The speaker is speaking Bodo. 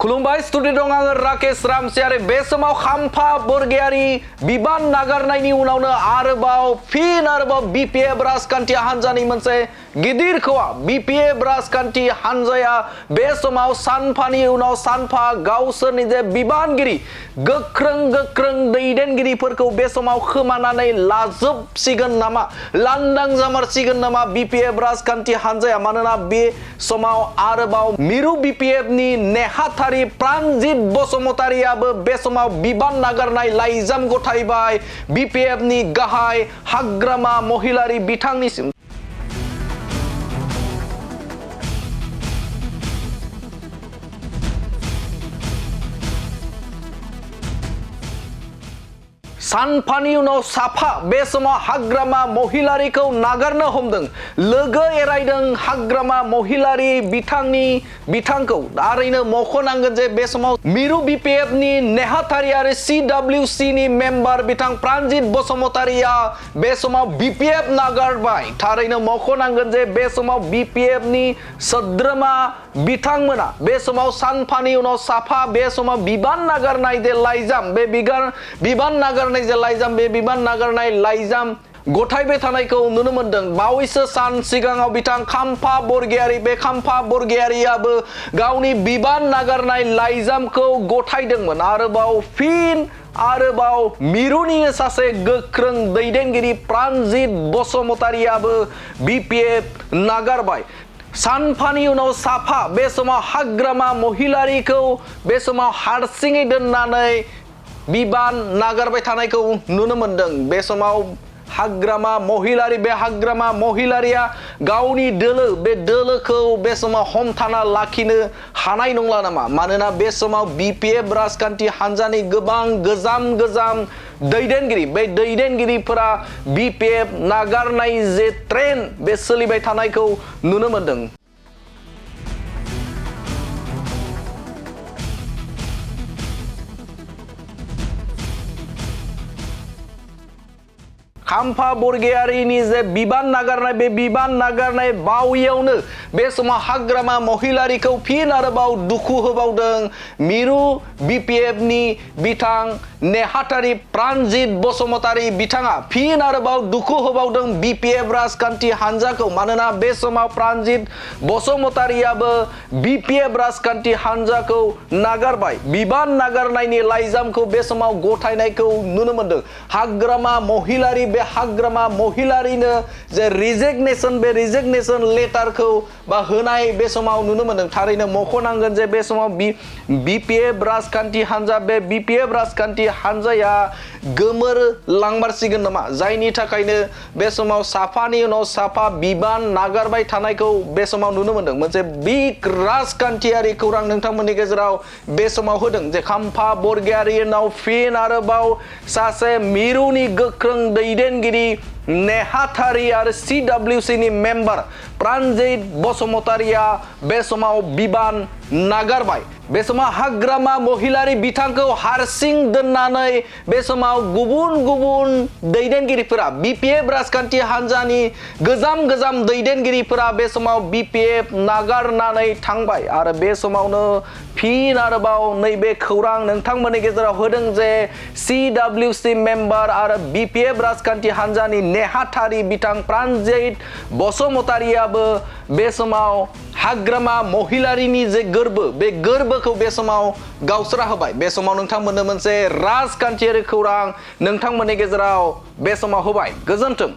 खुलुमबाय स्टुडिअ दं आङो राकेश रामसियारि बे समाव खाम्फा बरगयारि बिबान नागारनायनि उनावनो आरोबाव बिपिएफ राजखान्थि हान्जानि मोनसे गिदिर खौवा बिपिएफ राजखान्थि हान्जाया बे समाव सानफानि उनाव सानफा गावसोरनि जे बिबानगिरि गोख्रों दैदेनगिरिफोरखौ बे समाव खोमानानै लाजोबसिगोन नामा लांदां जामारसिगोन नामा बिपिएफ राजखान्थि हान्जाया मानोना बे समाव आरोबाव मिरु बिपिएफनि नेहाथारि प्राणजित बसुमतारियाबो बे समाव बिबान नागारनाय लाइजाम गथायबाय बिपिएफनि गाहाय हाग्रामा महिलारि बिथांनिसिम। सानफानि उनाव साफा बे समाव हाग्रामा महिलारिखौ नागारनो हमदों लोगो एरायदों हाग्रामा महिलारि बिथांखौ थारैनो मख'नांगोन जे बे समाव मिरु बिपिएफनि नेहाथारि आरो सिडब्लिउसिनि मेम्बार बिथां प्राणजित बसुमतारिया बे समाव बिपिएफ नागारबाय थारैनो मख'नांगोन जे बे समाव बिपिएफनि सोद्रोमा बिथांमोना बे समाव सानफानि उनाव साफा बे समाव बिबान नागारनाय जे लाइजाम बे बिबान नागारनाय जे लाइजाम बे बिबान नागारनाय लाइजाम गथायबाय थानायखौ नुनो मोनदों बावैसो सान सिगाङाव बिथां खाम्फा बरगयारि बे खाम्फा बरगयारियाबो गावनि बिबान नागारनाय लाइजामखौ गथायदोंमोन आरोबाव मिरुनि सासे गोख्रों दैदेनगिरि प्राणजित बसुमतारियाबो बिपिएफ नागारबाय सानफानि उनाव साफा बे समाव हाग्रामा महिलारिखौ बे समाव हारसिङै दोननानै बिबान नागारबाय थानायखौ नुनो मोनदों बे समाव हाग्रामा महिलारिया गावनि बे दोलोखौ बे समाव हमथाना लाखिनो हानाय नंला नामा मानोना बे समाव बिपिएफ राजखान्थि हान्जानि गोबां गोजाम दैदेनगिरि बे दैदेनगिरिफोरा बिपिएफ नागारनाय जे ट्रेन बे सोलिबाय थानायखौ नुनो मोनदों। खाम्फा बरगयारिनि जे बिबान नागारनाय बे बिबान नागारनाय बावैयावनो बे समाव हाग्रामा महिलारिखौ फिन आरोबाव दुखु होबावदों मिरु बिपिएफनि बिथां नेहाथारि प्राणजित बसुमतारि बिथाङा फिन आरोबाव दुखु होबावदों बिपिएफ राजखान्थि हान्जाखौ मानोना बे समाव प्राणजित बसुमतारियाबो बिपिएफ राजखान्थि हान्जाखौ नागारबाय बिबान नागारनायनि लाइजामखौ बे समाव गथायनायखौ नुनो मोनदों हाग्रामा महिलारिनो जे रिजिगनेशन लेटारखौ बा होनाय बे समाव नुनो मोनदों थारैनो मख'नांगोन जे बे समाव बिपिएफ राजखान्थि हान्जा बे बिपिएफ राजखान्थि हान्जाया गोमोर लांमारसिगोन नामा जायनि थाखायनो बे समाव साफानि उनाव साफा बिबान नागारबाय थानायखौ बे समाव नुनो मोनदों मोनसे बिग राजखान्थियारि खौरां नोंथांमोननि गेजेराव बे समाव होदों जे खाम्फा बरगयारिनाव फिन आरोबाव सासे मिरुनि गोख्रों दैदेनगिरि नेहाथारि आरो सिडब्लिउसिनि मेम्बार प्राणजित बसुमतारिया बे समाव बिबान नागारबाय बे समाव हाग्रामा महिलारि बिथांखौ हारसिं दोननानै बे समाव गुबुन दैदेनगिरिफोरा बिपिएफ राजखान्थि हान्जानि गोजाम दैदेनगिरिफोरा बे समाव बिपिएफ नागारनानै थांबाय आरो बे समावनो फिन आरोबाव नैबे खौरां नोंथांमोननि गेजेराव होदों जे सिडब्लिउसि मेम्बार आरो बिपिएफ राजखान्थि हान्जानि नेहाथारि बिथां प्राणजित बसुमतारियाबो बे समाव हाग्रामा महिलारिनि जे बे गोरबोखौ बे समाव गावस्रा होबाय बे समाव नोंथांमोननो मोनसे राजखान्थियारि खौरां नोंथांमोननि गेजेराव बे समाव होबाय गोजोन्थों।